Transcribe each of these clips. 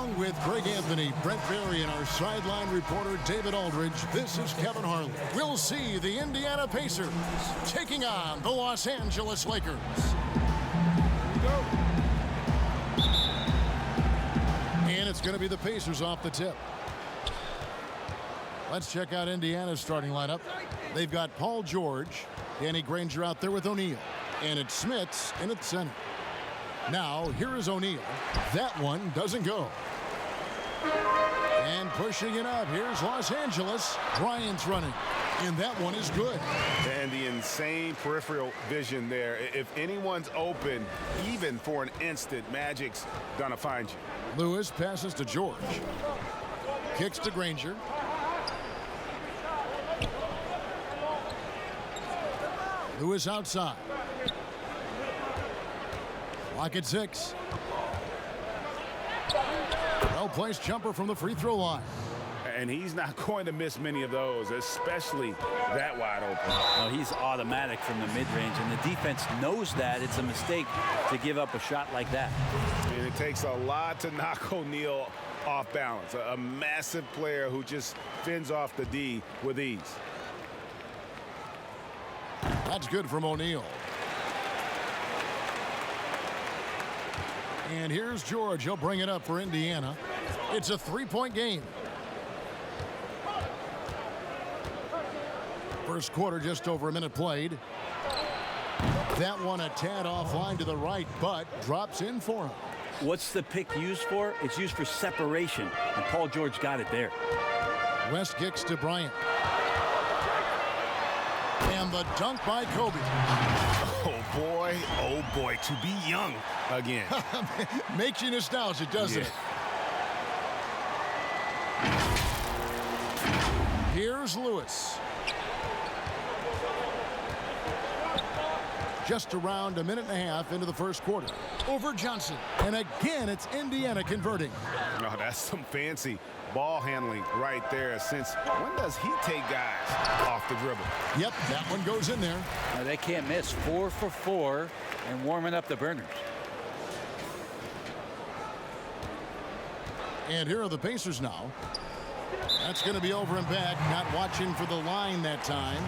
Along with Greg Anthony, Brent Berry, and our sideline reporter David Aldridge, this is Kevin Harlan. We'll see the Indiana Pacers taking on the Los Angeles Lakers. Go. And it's going to be the Pacers off the tip. Let's check out Indiana's starting lineup. They've got Paul George, Danny Granger out there with O'Neal, and it's Smits in at center. Now, here is O'Neal. That one doesn't go. And pushing it up, here's Los Angeles. Bryant's running, and that one is good. And the insane peripheral vision there. If anyone's open, even for an instant, Magic's gonna find you. Lewis passes to George. Kicks to Granger. Lewis outside. Lock at 6. Well-placed jumper from the free throw line. And he's not going to miss many of those, especially that wide open. Well, he's automatic from the mid-range, and the defense knows that it's a mistake to give up a shot like that. And it takes a lot to knock O'Neal off balance. A massive player who just fends off the D with ease. That's good from O'Neal. And here's George. He'll bring it up for Indiana. It's a 3-point game. First quarter, just over a minute played. That one a tad offline to the right, but drops in for him. What's the pick used for? It's used for separation, and Paul George got it there. West kicks to Bryant. And the dunk by Kobe. Oh boy, to be young again. Makes you nostalgic, doesn't it? Here's Lewis. Just around a minute and a half into the first quarter. Over Johnson. And again, it's Indiana converting. Oh, that's some fancy ball handling right there. Since when does he take guys off the dribble? Yep, that one goes in there. Now, they can't miss. 4 for 4 and warming up the burners. And here are the Pacers now. That's going to be over and back. Not watching for the line that time.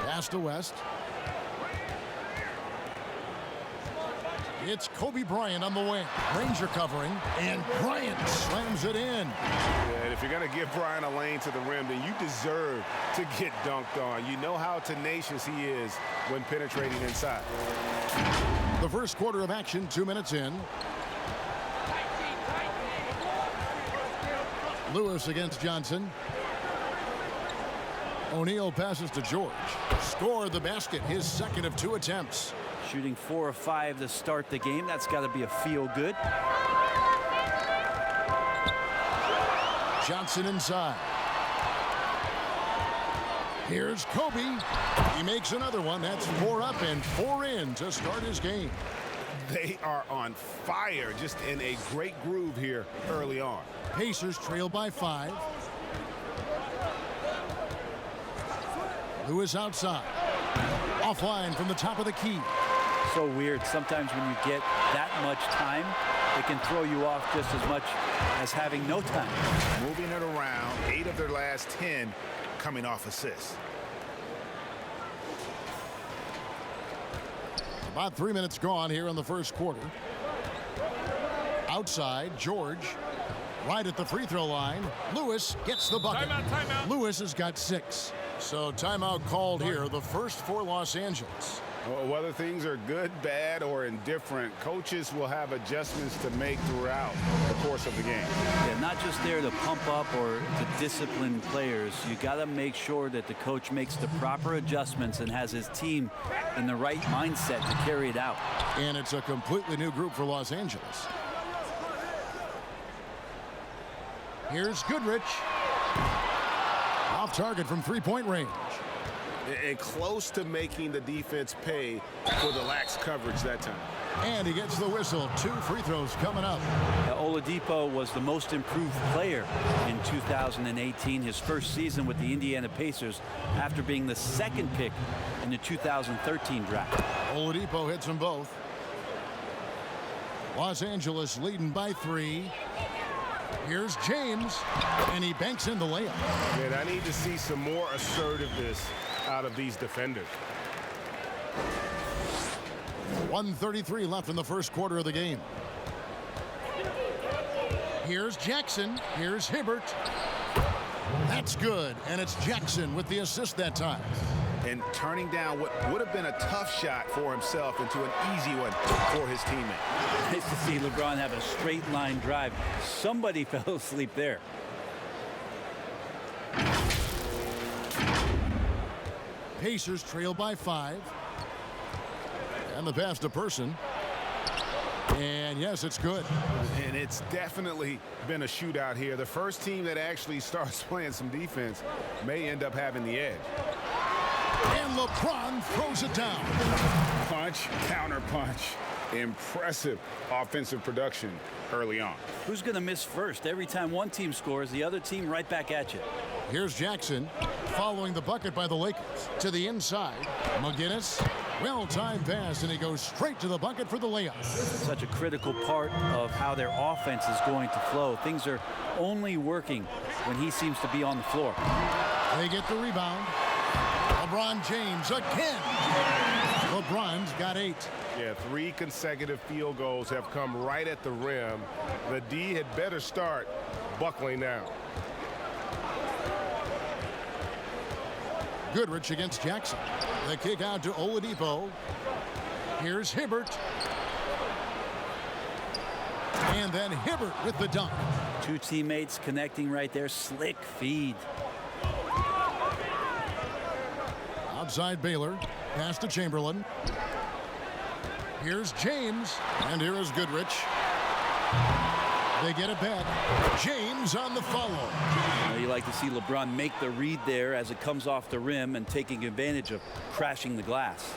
Pass to West. It's Kobe Bryant on the wing. Granger covering, and Bryant slams it in. Yeah, and if you're going to give Bryant a lane to the rim, then you deserve to get dunked on. You know how tenacious he is when penetrating inside. The first quarter of action, 2 minutes in. Lewis against Johnson. O'Neal passes to George. Scored the basket, his second of 2 attempts. Shooting 4 of 5 to start the game. That's got to be a feel-good. Johnson inside. Here's Kobe. He makes another one. That's 4 up and 4 in to start his game. They are on fire, just in a great groove here early on. Pacers trail by 5. Lewis outside. Offline from the top of the key. So weird. Sometimes when you get that much time, it can throw you off just as much as having no time. Moving it around, 8 of their last 10 coming off assists. About 3 minutes gone here in the first quarter. Outside, George. Right at the free throw line. Lewis gets the bucket. Timeout. Lewis has got 6. So timeout called here, the first for Los Angeles. Whether things are good, bad, or indifferent, coaches will have adjustments to make throughout the course of the game. Yeah, not just there to pump up or to discipline players. You got to make sure that the coach makes the proper adjustments and has his team in the right mindset to carry it out. And it's a completely new group for Los Angeles. Here's Goodrich. Off target from 3-point range. And close to making the defense pay for the lax coverage that time. And he gets the whistle. 2 free throws coming up. Oladipo was the most improved player in 2018, his first season with the Indiana Pacers, after being the 2nd pick in the 2013 draft. Oladipo hits them both. Los Angeles leading by 3. Here's James, and he banks in the layup. Man, I need to see some more assertiveness out of these defenders. 1:33 left in the first quarter of the game. Here's Jackson. Here's Hibbert. That's good, and it's Jackson with the assist that time. And turning down what would have been a tough shot for himself into an easy one for his teammate. Nice to see LeBron have a straight line drive. Somebody fell asleep there. Pacers trail by 5. And the pass to Person. And yes, it's good. And it's definitely been a shootout here. The first team that actually starts playing some defense may end up having the edge. And LeBron throws it down. Punch, counter punch. Impressive offensive production early on. Who's going to miss first? Every time one team scores, the other team right back at you. Here's Jackson following the bucket by the Lakers. To the inside. McGinnis. Well-timed pass, and he goes straight to the bucket for the layup. Such a critical part of how their offense is going to flow. Things are only working when he seems to be on the floor. They get the rebound. LeBron James again. LeBron's got 8. Yeah, 3 consecutive field goals have come right at the rim. The D had better start buckling down. Goodrich against Jackson. The kick out to Oladipo. Here's Hibbert. And then Hibbert with the dunk. 2 teammates connecting right there. Slick feed. Outside Baylor. Pass to Chamberlain. Here's James. And here is Goodrich. They get it back. James on the follow. You like to see LeBron make the read there as it comes off the rim and taking advantage of crashing the glass.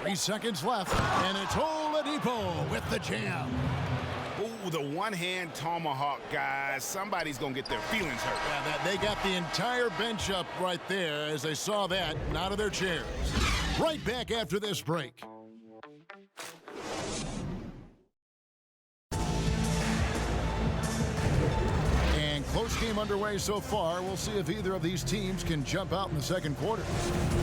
3 seconds left, and it's Oladipo with the jam. Ooh, the one-hand tomahawk, guys. Somebody's going to get their feelings hurt. Yeah, they got the entire bench up right there as they saw that and out of their chairs. Right back after this break. Close game underway so far. We'll see if either of these teams can jump out in the second quarter.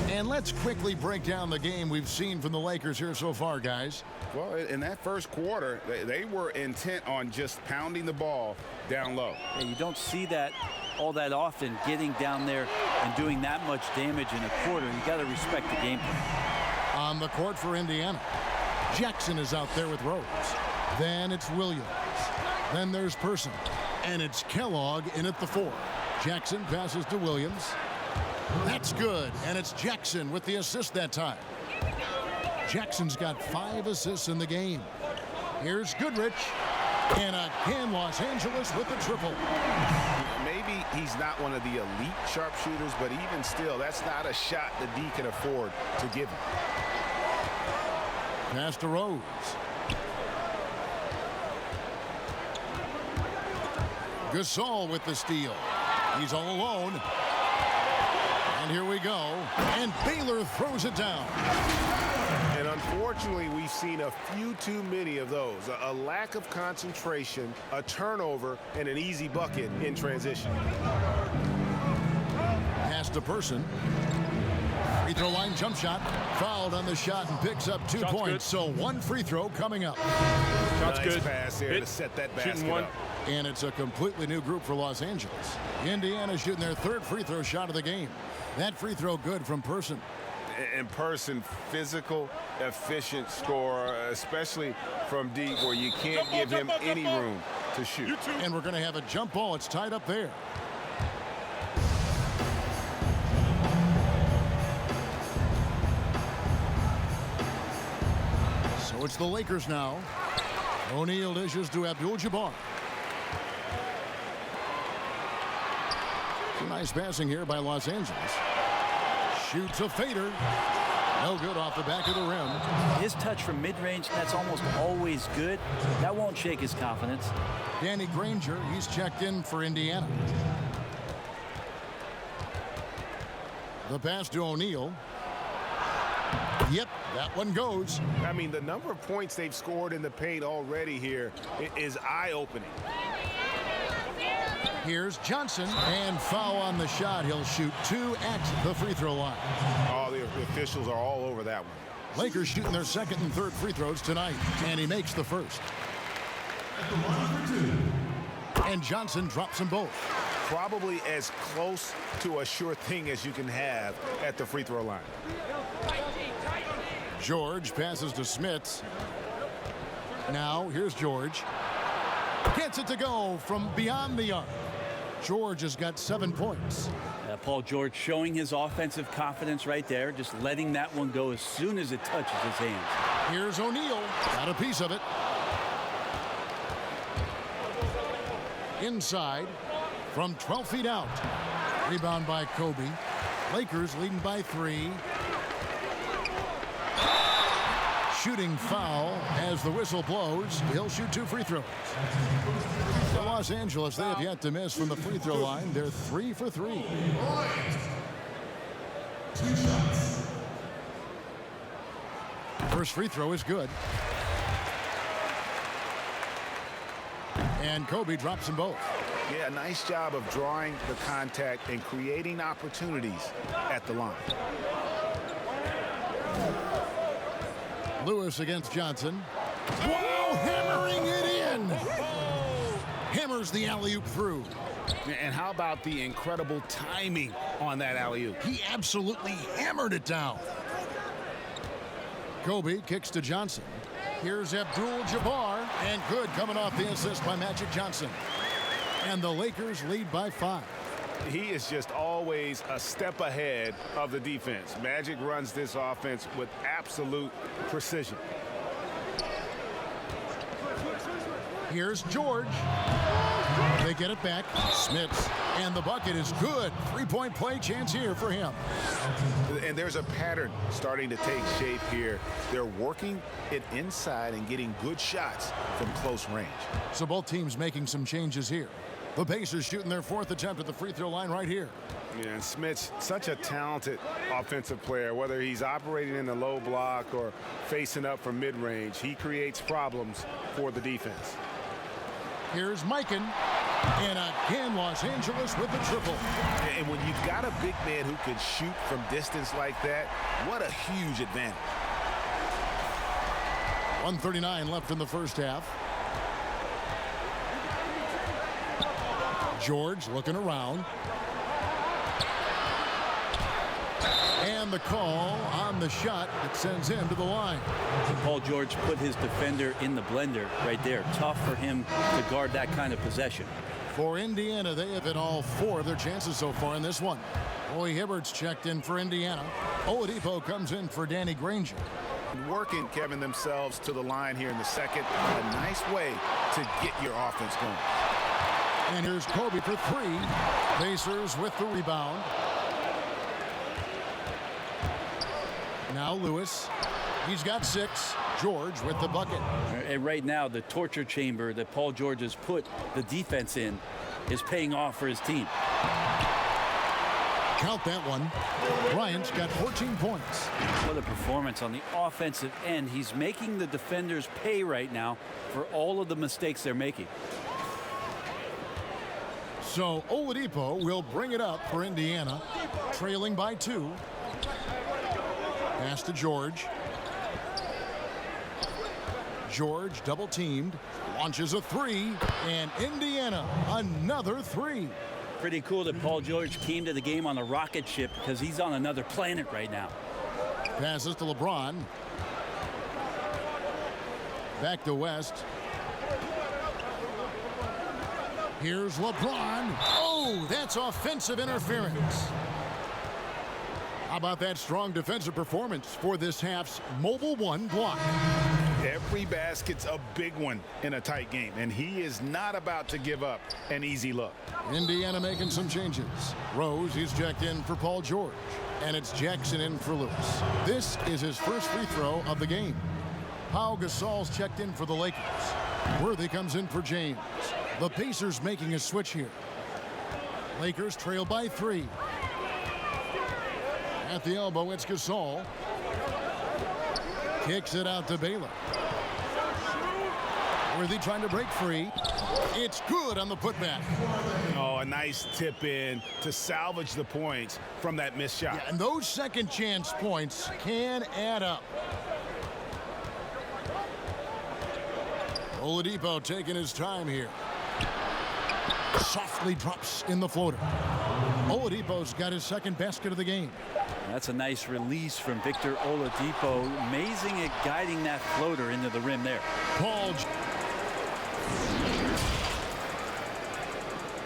And let's quickly break down the game we've seen from the Lakers here so far, guys. Well, in that first quarter, they were intent on just pounding the ball down low. Yeah, you don't see that all that often, getting down there and doing that much damage in a quarter. You got to respect the game plan. On the court for Indiana, Jackson is out there with Rose. Then it's Williams. Then there's Person. And it's Kellogg in at the 4. Jackson passes to Williams. That's good. And it's Jackson with the assist that time. Jackson's got 5 assists in the game. Here's Goodrich. And again, Los Angeles with the triple. Maybe he's not one of the elite sharpshooters, but even still, that's not a shot the D can afford to give him. Pass to Rose. Gasol with the steal. He's all alone. And here we go. And Baylor throws it down. And unfortunately, we've seen a few too many of those. A lack of concentration, a turnover, and an easy bucket in transition. Pass to Person. Free throw line jump shot. Fouled on the shot and picks up 2 points. Good. So 1 free throw coming up. Nice good pass here to set that basket up. And it's a completely new group for Los Angeles. Indiana shooting their 3rd free throw shot of the game. That free throw good from Person. And Person, physical, efficient scorer, especially from deep where you can't give him any room to shoot. And we're going to have a jump ball. It's tied up there. So it's the Lakers now. O'Neal dishes to Abdul-Jabbar. Nice passing here by Los Angeles. Shoots a fader. No good off the back of the rim. His touch from mid-range, that's almost always good. That won't shake his confidence. Danny Granger, he's checked in for Indiana. The pass to O'Neal. Yep, that one goes. I mean, the number of points they've scored in the paint already here is eye-opening. Here's Johnson, and foul on the shot. He'll shoot 2 at the free throw line. Oh, the officials are all over that one. Lakers shooting their second and third free throws tonight, and he makes the first. And Johnson drops them both. Probably as close to a sure thing as you can have at the free throw line. George passes to Smits. Now here's George. Gets it to go from beyond the arc. George has got 7 points. Paul George showing his offensive confidence right there, just letting that one go as soon as it touches his hands. Here's O'Neal. Got a piece of it. Inside from 12 feet out. Rebound by Kobe. Lakers leading by 3. Shooting foul as the whistle blows. He'll shoot 2 free throws. For Los Angeles, they have yet to miss from the free throw line. They're 3 for 3. 2 shots. First free throw is good. And Kobe drops them both. Yeah, nice job of drawing the contact and creating opportunities at the line. Lewis against Johnson. Wow, hammering it in. Hammers the alley-oop through. And how about the incredible timing on that alley-oop? He absolutely hammered it down. Kobe kicks to Johnson. Here's Abdul-Jabbar, and good coming off the assist by Magic Johnson. And the Lakers lead by 5. He is just always a step ahead of the defense. Magic runs this offense with absolute precision. Here's George. They get it back. Smits. And the bucket is good. 3-point play chance here for him. And there's a pattern starting to take shape here. They're working it inside and getting good shots from close range. So both teams making some changes here. The Pacers shooting their 4th attempt at the free throw line right here. Yeah, and Smith's such a talented offensive player. Whether he's operating in the low block or facing up from mid-range, he creates problems for the defense. Here's Mikan. And again, Los Angeles with the triple. And when you've got a big man who can shoot from distance like that, what a huge advantage. 1:39 left in the first half. George looking around. And the call on the shot that sends him to the line. Paul George put his defender in the blender right there. Tough for him to guard that kind of possession. For Indiana, they have hit all 4 of their chances so far in this one. Roy Hibbert's checked in for Indiana. Oladipo comes in for Danny Granger. Working, Kevin, themselves to the line here in the second. A nice way to get your offense going. And here's Kobe for 3. Pacers with the rebound. Now Lewis. He's got 6. George with the bucket. And right now, the torture chamber that Paul George has put the defense in is paying off for his team. Count that one. Bryant's got 14 points. What a performance on the offensive end. He's making the defenders pay right now for all of the mistakes they're making. So Oladipo will bring it up for Indiana, trailing by 2. Pass to George. George double teamed, launches a 3, and Indiana another 3. Pretty cool that Paul George came to the game on a rocket ship because he's on another planet right now. Passes to LeBron. Back to West. Here's LeBron. Oh, that's offensive interference. How about that strong defensive performance for this half's Mobile One block? Every basket's a big one in a tight game, and he is not about to give up an easy look. Indiana making some changes. Rose, he's checked in for Paul George. And it's Jackson in for Lewis. This is his first free throw of the game. Pau Gasol's checked in for the Lakers. Worthy comes in for James. The Pacers making a switch here. Lakers trail by 3. At the elbow, it's Gasol. Kicks it out to Baylor. Worthy trying to break free. It's good on the putback. Oh, a nice tip in to salvage the points from that missed shot. Yeah, and those second chance points can add up. Oladipo taking his time here. Softly drops in the floater. Oladipo's got his second basket of the game. That's a nice release from Victor Oladipo. Amazing at guiding that floater into the rim there. Paul.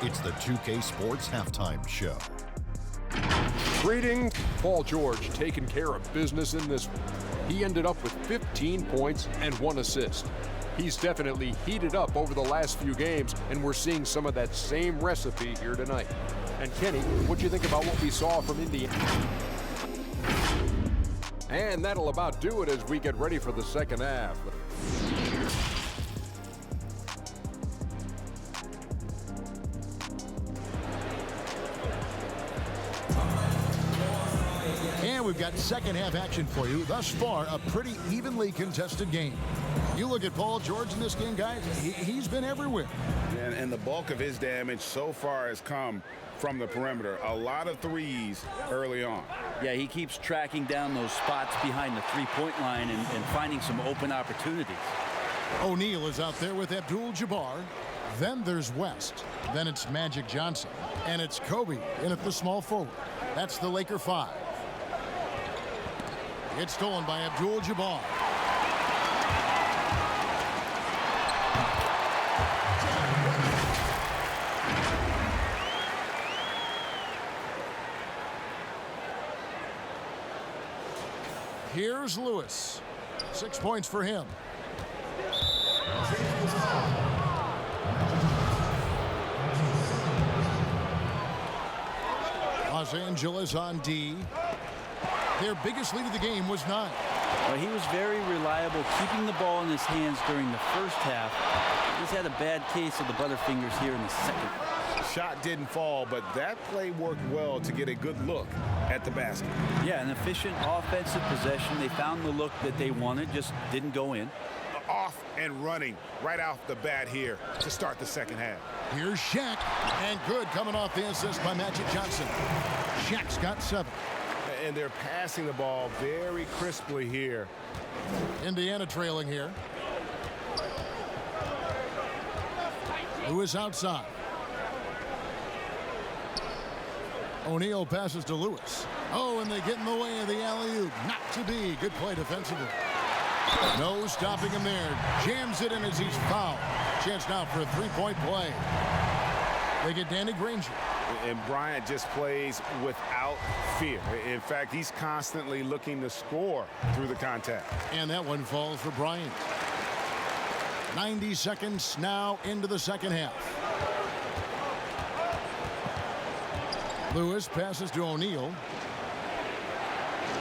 It's the 2K Sports Halftime Show. Greetings. Paul George taking care of business in this one. He ended up with 15 points and 1 assist. He's definitely heated up over the last few games, and we're seeing some of that same recipe here tonight. And Kenny, what do you think about what we saw from Indiana? And that'll about do it as we get ready for the second half. And we've got second half action for you. Thus far, a pretty evenly contested game. You look at Paul George in this game, guys, he's been everywhere. And the bulk of his damage so far has come from the perimeter. A lot of threes early on. Yeah, he keeps tracking down those spots behind the three-point line and finding some open opportunities. O'Neal is out there with Abdul-Jabbar. Then there's West. Then it's Magic Johnson. And it's Kobe in at the small forward. That's the Laker 5. It's stolen by Abdul-Jabbar. Here's Lewis. 6 points for him. Los Angeles on D. Their biggest lead of the game was 9. Well, he was very reliable, keeping the ball in his hands during the first half. He's had a bad case of the butterfingers here in the second. Shot didn't fall, but that play worked well to get a good look at the basket. Yeah, an efficient offensive possession. They found the look that they wanted, just didn't go in. Off and running right off the bat here to start the second half. Here's Shaq, and good coming off the assist by Magic Johnson. Shaq's got 7. And they're passing the ball very crisply here. Indiana trailing here. Lewis outside. O'Neal passes to Lewis. Oh, and they get in the way of the alley-oop. Not to be. Good play defensively. No stopping him there. Jams it in as he's fouled. Chance now for a three-point play. They get Danny Granger. And Bryant just plays without fear. In fact, he's constantly looking to score through the contact. And that one falls for Bryant. 90 seconds now into the second half. Lewis passes to O'Neal.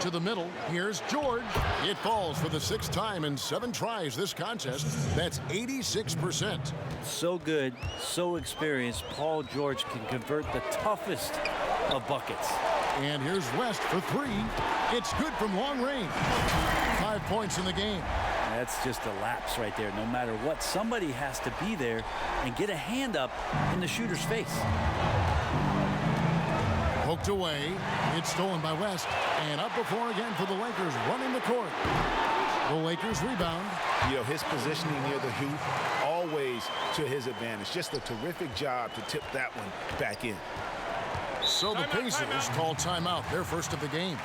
To the middle. Here's George. It falls for the 6th time in 7 tries this contest. That's 86%. So good, so experienced. Paul George can convert the toughest of buckets. And here's West for 3. It's good from long range. 5 points in the game. That's just a lapse right there. No matter what, somebody has to be there and get a hand up in the shooter's face. Poked away. It's stolen by West. And up before again for the Lakers running the court. The Lakers rebound. You know, his positioning near the hoop, always to his advantage. Just a terrific job to tip that one back in. So the Pacers call timeout, their first of the game.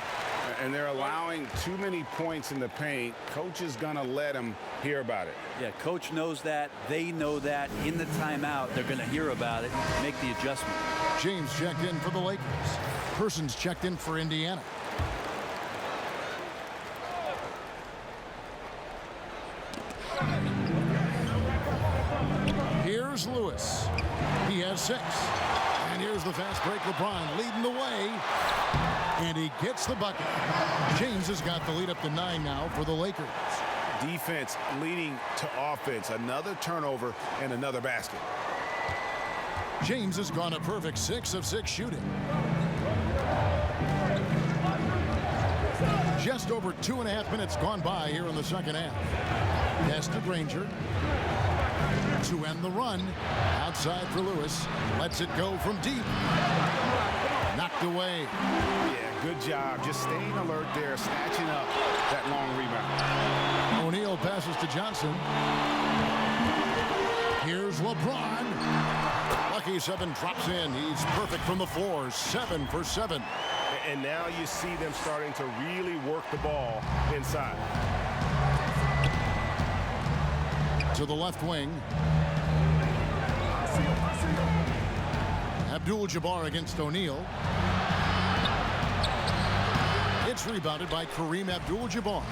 And they're allowing too many points in the paint. Coach is going to let them hear about it. Yeah, coach knows that. They know that. In the timeout, they're going to hear about it, make the adjustment. James checked in for the Lakers. Persons checked in for Indiana. Here's Lewis. He has 6. And here's the fast break. LeBron leading the way. And he gets the bucket. James has got the lead up to 9 now for the Lakers. Defense leading to offense. Another turnover and another basket. James has gone a perfect 6 of 6 shooting. Just over 2.5 minutes gone by here in the second half. Pass to Granger. To end the run. Outside for Lewis. Lets it go from deep. Knocked away. Yeah, good job. Just staying alert there, snatching up that long rebound. O'Neal passes to Johnson. Here's LeBron. Lucky 7 drops in. He's perfect from the floor. 7 for 7. And now you see them starting to really work the ball inside. To the left wing. Abdul-Jabbar against O'Neal. It's rebounded by Kareem Abdul-Jabbar.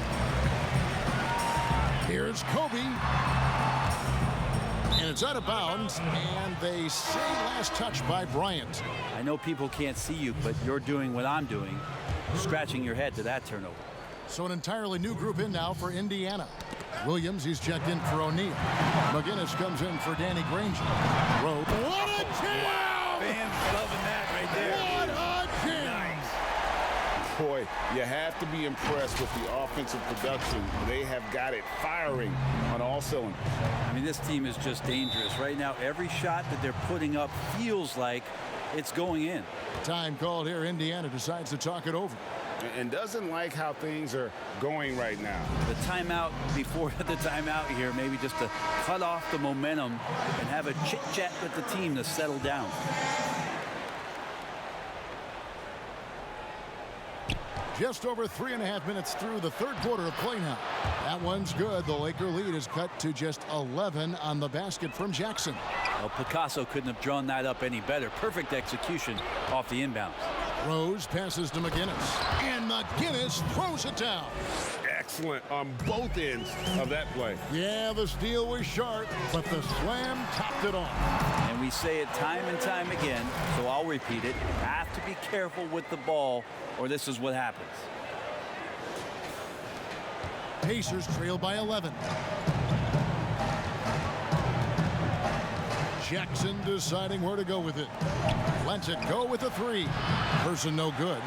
Here's Kobe. And it's out of bounds, and they say last touch by Bryant. I know people can't see you, but you're doing what I'm doing, scratching your head to that turnover. So an entirely new group in now for Indiana. Williams, he's checked in for O'Neal. McGinnis comes in for Danny Granger. What a jam! Fans loving that right there. What a jam! Boy, you have to be impressed with the offensive production. They have got it firing on all cylinders. I mean, this team is just dangerous. Right now, every shot that they're putting up feels like it's going in. Time called here. Indiana decides to talk it over. And doesn't like how things are going right now. The timeout before the timeout here, maybe just to cut off the momentum and have a chit-chat with the team to settle down. Just over 3.5 minutes through the third quarter of play now. That one's good. The Laker lead is cut to just 11 on the basket from Jackson. Well, Picasso couldn't have drawn that up any better. Perfect execution off the inbounds. Rose passes to McGinnis. And McGinnis throws it down. Excellent on both ends of that play. Yeah, the steal was sharp, but the slam topped it off. And we say it time and time again, so I'll repeat it. You have to be careful with the ball, or this is what happens. Pacers trail by 11. Jackson deciding where to go with it. Lets it go with a 3. Person no good.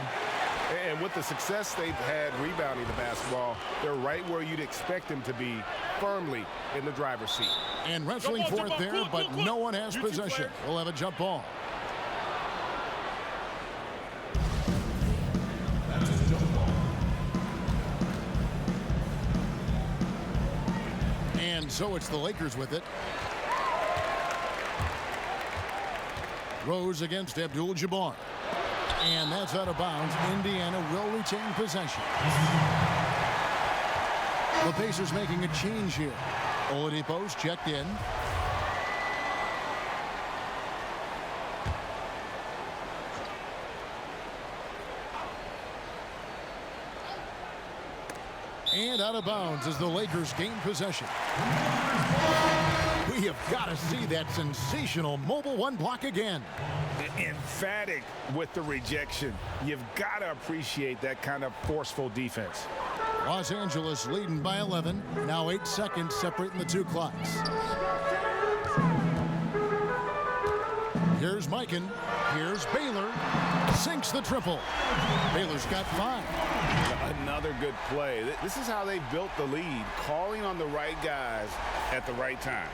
And with the success they've had rebounding the basketball, they're right where you'd expect them to be, firmly in the driver's seat. And wrestling for it there, but no one has possession. We'll have a jump ball. And so it's the Lakers with it. Rose against Abdul-Jabbar. And that's out of bounds. Indiana will retain possession. The Pacers making a change here. Oladipo's checked in. And out of bounds as the Lakers gain possession. We have got to see that sensational mobile one block again. Emphatic with the rejection. You've got to appreciate that kind of forceful defense. Los Angeles leading by 11. Now 8 seconds separating the two clocks. Here's Mikan. Here's Baylor. Sinks the triple. Baylor's got 5. Another good play. This is how they built the lead, calling on the right guys at the right time.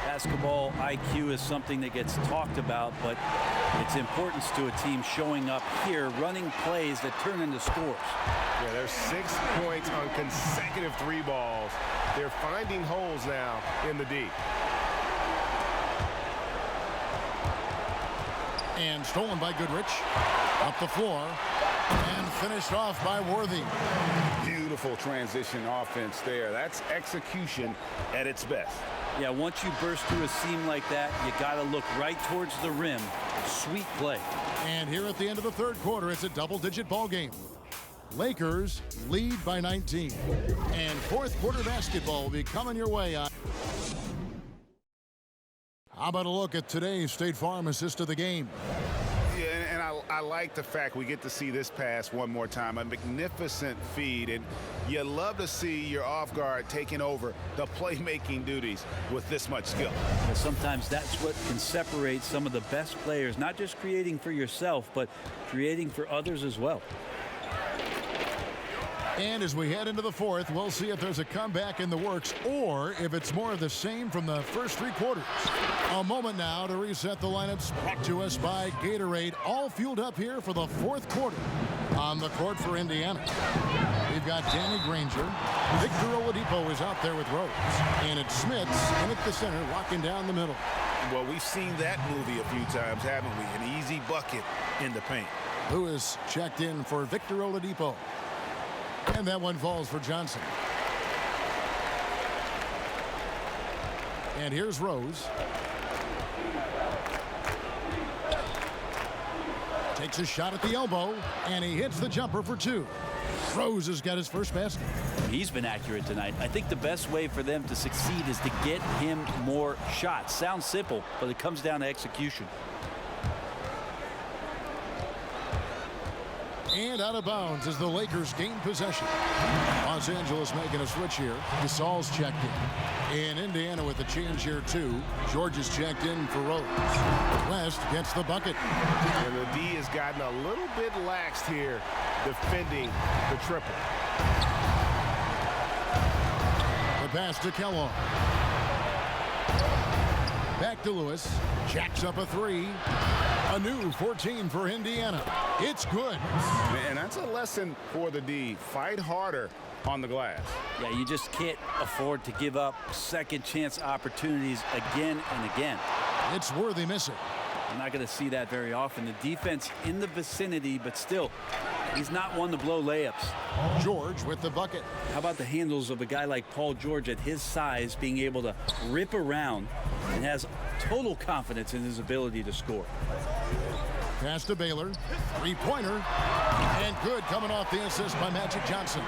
Basketball IQ is something that gets talked about, but its importance to a team showing up here, running plays that turn into scores. Yeah, there's 6 points on consecutive 3 balls. They're finding holes now in the D. And stolen by Goodrich. Up the floor. And finished off by Worthy. Beautiful transition offense there. That's execution at its best. Yeah, once you burst through a seam like that, you got to look right towards the rim. Sweet play. And here at the end of the third quarter, it's a double-digit ball game. Lakers lead by 19. And fourth quarter basketball will be coming your way on. How about a look at today's State Farm assist of the game? Yeah, and I like the fact we get to see this pass one more time. A magnificent feed, and you love to see your off guard taking over the playmaking duties with this much skill. Well, sometimes that's what can separate some of the best players, not just creating for yourself, but creating for others as well. And as we head into the fourth, we'll see if there's a comeback in the works or if it's more of the same from the first three quarters. A moment now to reset the lineups, brought to us by Gatorade, all fueled up here for the fourth quarter. On the court for Indiana, we've got Danny Granger. Victor Oladipo is out there with Rose. And it's Smits in at the center, locking down the middle. Well, we've seen that movie a few times, haven't we? An easy bucket in the paint. Lewis checked in for Victor Oladipo. And that one falls for Johnson. And here's Rose. Takes a shot at the elbow, and he hits the jumper for two. Rose has got his first basket. He's been accurate tonight. I think the best way for them to succeed is to get him more shots. Sounds simple, but it comes down to execution. And out of bounds as the Lakers gain possession. Los Angeles making a switch here. Gasol's checked in. And Indiana with a change here too. George is checked in for Rose. West gets the bucket. And the D has gotten a little bit laxed here defending the triple. The pass to Kellogg. Back to Lewis. Jacks up a three. A new 14 for Indiana. It's good. And that's a lesson for the D. Fight harder on the glass. Yeah, you just can't afford to give up second chance opportunities again and again. It's Worthy missing. You're not going to see that very often. The defense in the vicinity, but still, he's not one to blow layups. George with the bucket. How about the handles of a guy like Paul George at his size being able to rip around and has total confidence in his ability to score. Pass to Baylor. Three-pointer. And good coming off the assist by Magic Johnson.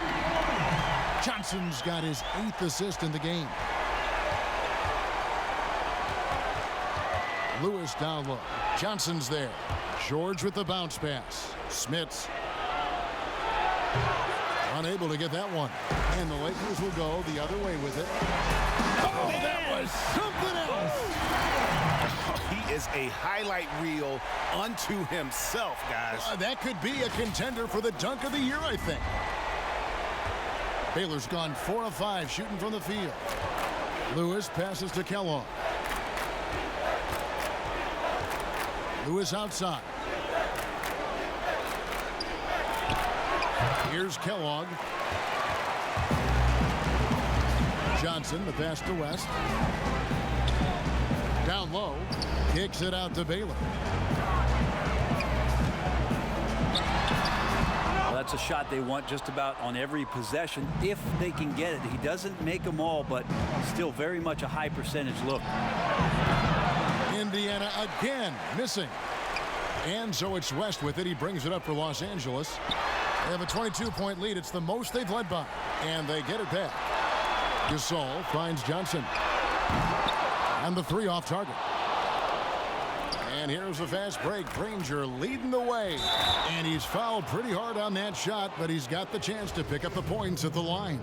Johnson's got his 8th assist in the game. Lewis down low. Johnson's there. George with the bounce pass. Smits unable to get that one. And the Lakers will go the other way with it. Oh, that was something else. He is a highlight reel unto himself, guys. That could be a contender for the dunk of the year, I think. Baylor's gone 4 of 5 shooting from the field. Lewis passes to Kellogg. Lewis outside. Here's Kellogg. Johnson, the pass to West. Down low. Kicks it out to Baylor. Well, that's a shot they want just about on every possession if they can get it. He doesn't make them all, but still very much a high percentage look. Indiana again missing. And so it's West with it. He brings it up for Los Angeles. They have a 22-point lead. It's the most they've led by. And they get it back. Gasol finds Johnson. And the three off target. And here's a fast break. Granger leading the way. And he's fouled pretty hard on that shot, but he's got the chance to pick up the points at the line.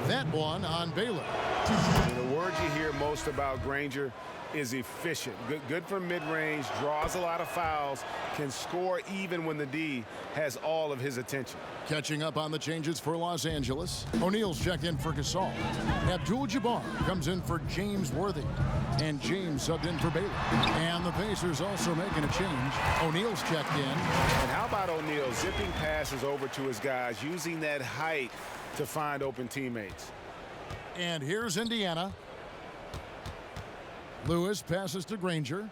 That one on Baylor. The word you hear most about Granger is efficient. Good from mid-range, draws a lot of fouls, can score even when the D has all of his attention. Catching up on the changes for Los Angeles. O'Neal's checked in for Gasol. Abdul-Jabbar comes in for James Worthy. And James subbed in for Baylor. And the Pacers also making a change. O'Neal's checked in. And how about O'Neal zipping passes over to his guys, using that height to find open teammates. And here's Indiana. Lewis passes to Granger.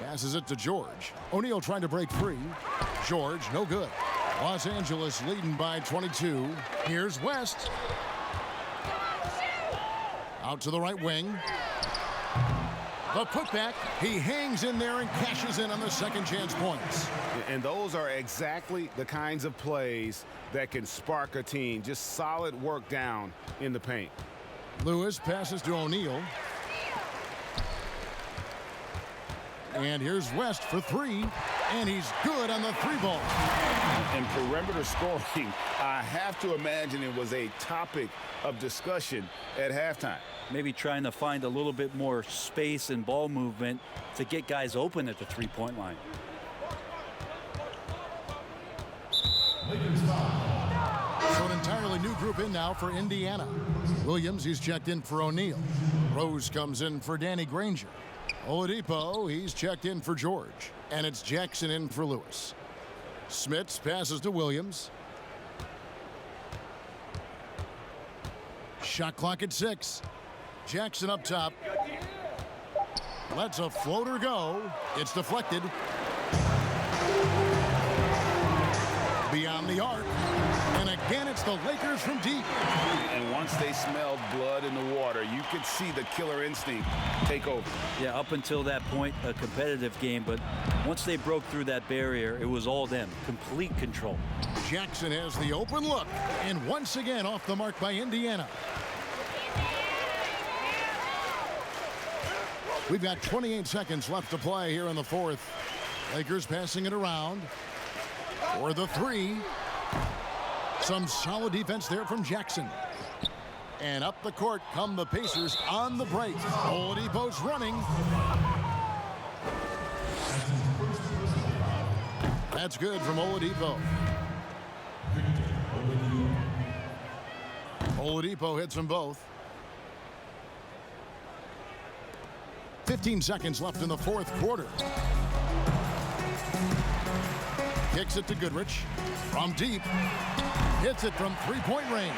Passes it to George. O'Neal trying to break free. George, no good. Los Angeles leading by 22. Here's West. Out to the right wing. The putback. He hangs in there and cashes in on the second chance points. And those are exactly the kinds of plays that can spark a team. Just solid work down in the paint. Lewis passes to O'Neal. And here's West for three. And he's good on the three ball. And perimeter scoring, I have to imagine it was a topic of discussion at halftime. Maybe trying to find a little bit more space and ball movement to get guys open at the three-point line. So an entirely new group in now for Indiana. Williams, he's checked in for O'Neal. Rose comes in for Danny Granger. Oladipo, he's checked in for George. And it's Jackson in for Lewis. Smits passes to Williams. Shot clock at 6. Jackson up top. Lets a floater go. It's deflected. Beyond the arc. And again, it's the Lakers from deep. And once they smelled blood in the water, you could see the killer instinct take over. Yeah, up until that point, a competitive game, but once they broke through that barrier, it was all them. Complete control. Jackson has the open look, and once again off the mark by Indiana. We've got 28 seconds left to play here in the fourth. Lakers passing it around for the three. Some solid defense there from Jackson. And up the court come the Pacers on the break. Oladipo's running. That's good from Oladipo. Oladipo hits them both. 15 seconds left in the fourth quarter. Kicks it to Goodrich from deep. Hits it from three-point range.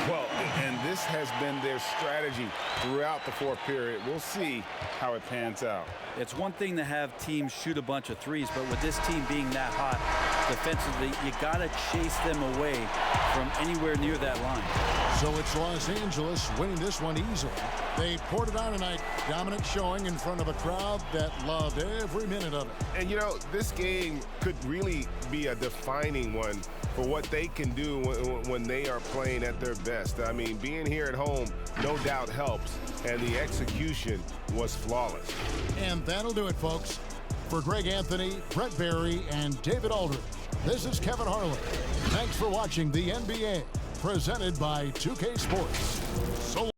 Well, and this has been their strategy throughout the fourth period. We'll see how it pans out. It's one thing to have teams shoot a bunch of threes, but with this team being that hot defensively, you got to chase them away from anywhere near that line. So it's Los Angeles winning this one easily. They poured it on tonight. Dominant showing in front of a crowd that loved every minute of it. And, you know, this game could really be a defining one for what they can do when they are playing at their best. I mean, being here at home no doubt helps, and the execution was flawless. And that'll do it, folks. For Greg Anthony, Brett Barry, and David Aldridge, this is Kevin Harlan. Thanks for watching the NBA, presented by 2K Sports. So